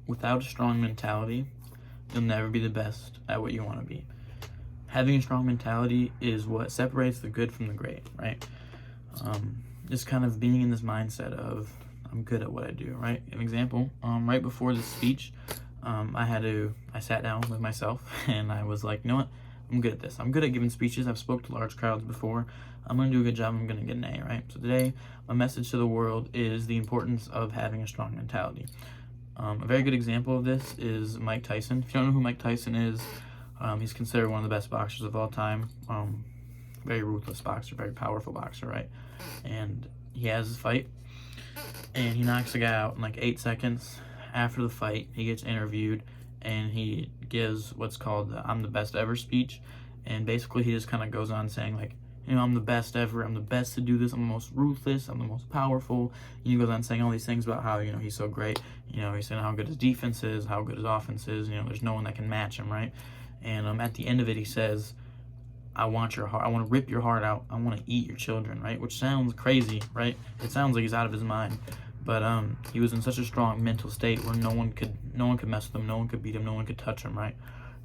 without a strong mentality, you'll never be the best at what you want to be. Having a strong mentality is what separates the good from the great, right? Just kind of being in this mindset of, I'm good at what I do, right? An example, right before this speech, I sat down with myself and I was like, you know what? I'm good at this. I'm good at giving speeches. I've spoke to large crowds before. I'm going to do a good job. I'm going to get an A, right? So today, my message to the world is the importance of having a strong mentality. A very good example of this is Mike Tyson. If you don't know who Mike Tyson is, he's considered one of the best boxers of all time. Very ruthless boxer, very powerful boxer, right? And he has his fight, and he knocks the guy out in like 8 seconds. After the fight, he gets interviewed, and he gives what's called the "I'm the best ever" speech. And basically, he just kind of goes on saying, like, you know, I'm the best ever. I'm the best to do this. I'm the most ruthless. I'm the most powerful. And he goes on saying all these things about how, you know, he's so great. You know, he's saying how good his defense is, how good his offense is. You know, there's no one that can match him, right? And at the end of it, he says, I want your heart. I want to rip your heart out. I want to eat your children, right? Which sounds crazy, right? It sounds like he's out of his mind. But he was in such a strong mental state where no one could mess with him, no one could beat him, no one could touch him, right?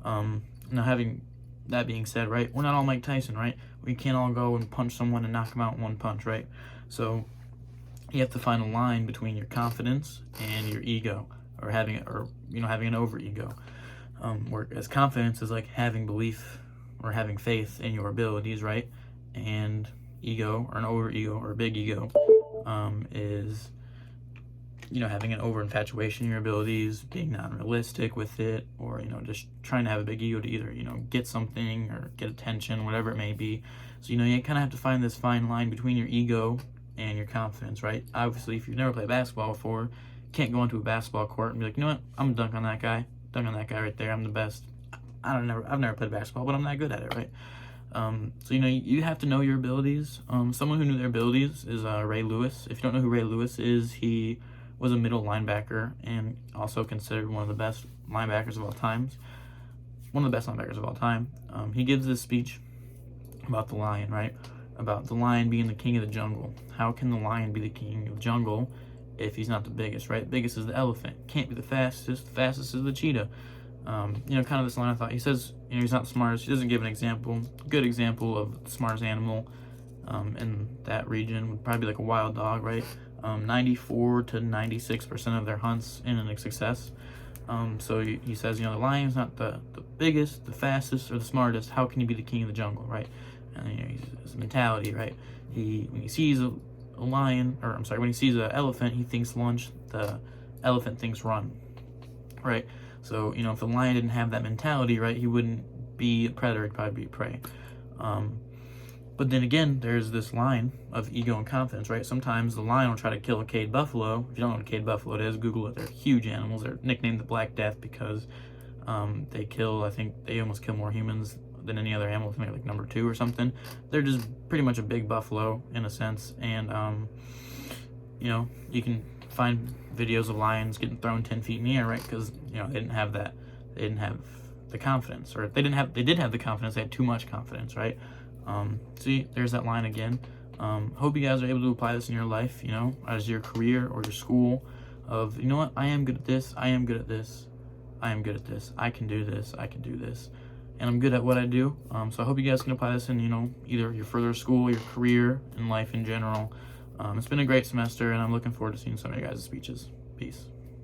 Now, having that being said, right, we're not all Mike Tyson, right? We can't all go and punch someone and knock them out in one punch, right? So you have to find a line between your confidence and your ego, or having an over ego. Whereas confidence is like having belief or having faith in your abilities, right? And ego, or an over ego, or a big ego, is, you know, having an over infatuation in your abilities, being non-realistic with it, or, you know, just trying to have a big ego to either, you know, get something or get attention, whatever it may be. So, you know, you kind of have to find this fine line between your ego and your confidence, right? Obviously, if you've never played basketball before, you can't go into a basketball court and be like, you know what, I'm gonna dunk on that guy right there, I'm the best. I've never played basketball, but I'm that good at it, right? So, you know, you have to know your abilities. Someone who knew their abilities is Ray Lewis. If you don't know who Ray Lewis is, he was a middle linebacker and also considered one of the best linebackers of all time. He gives this speech about the lion, right? About the lion being the king of the jungle. How can the lion be the king of the jungle if he's not the biggest, right? The biggest is the elephant. Can't be the fastest. The fastest is the cheetah. You know, kind of this line of thought. He says, you know, he's not the smartest. He doesn't give an example. Good example of the smartest animal in that region would probably be like a wild dog, right? 94 to 96% of their hunts in a success. So he says, you know, the lion's not the biggest, the fastest, or the smartest. How can he be the king of the jungle, right? And, you know, his mentality, right? When he sees when he sees an elephant, he thinks lunch. The elephant thinks run, right? So, you know, if the lion didn't have that mentality, right, he wouldn't be a predator, he'd probably be prey. But then again, there's this line of ego and confidence, right? Sometimes the lion will try to kill a caged buffalo. If you don't know what a caged buffalo is, Google it. They're huge animals. They're nicknamed the Black Death because I think they almost kill more humans than any other animal. I think like number 2 or something. They're just pretty much a big buffalo in a sense. And, you know, you can find videos of lions getting thrown 10 feet in the air, right? Because, you know, they didn't have the confidence, or they did have the confidence. They had too much confidence, right? See, there's that line again. Hope you guys are able to apply this in your life, you know, as your career or your school, of, you know what, I am good at this, I am good at this, I am good at this, I can do this, I can do this, and I'm good at what I do. So I hope you guys can apply this in, you know, either your further school, your career, and life in general. It's been a great semester, and I'm looking forward to seeing some of your guys' speeches. Peace.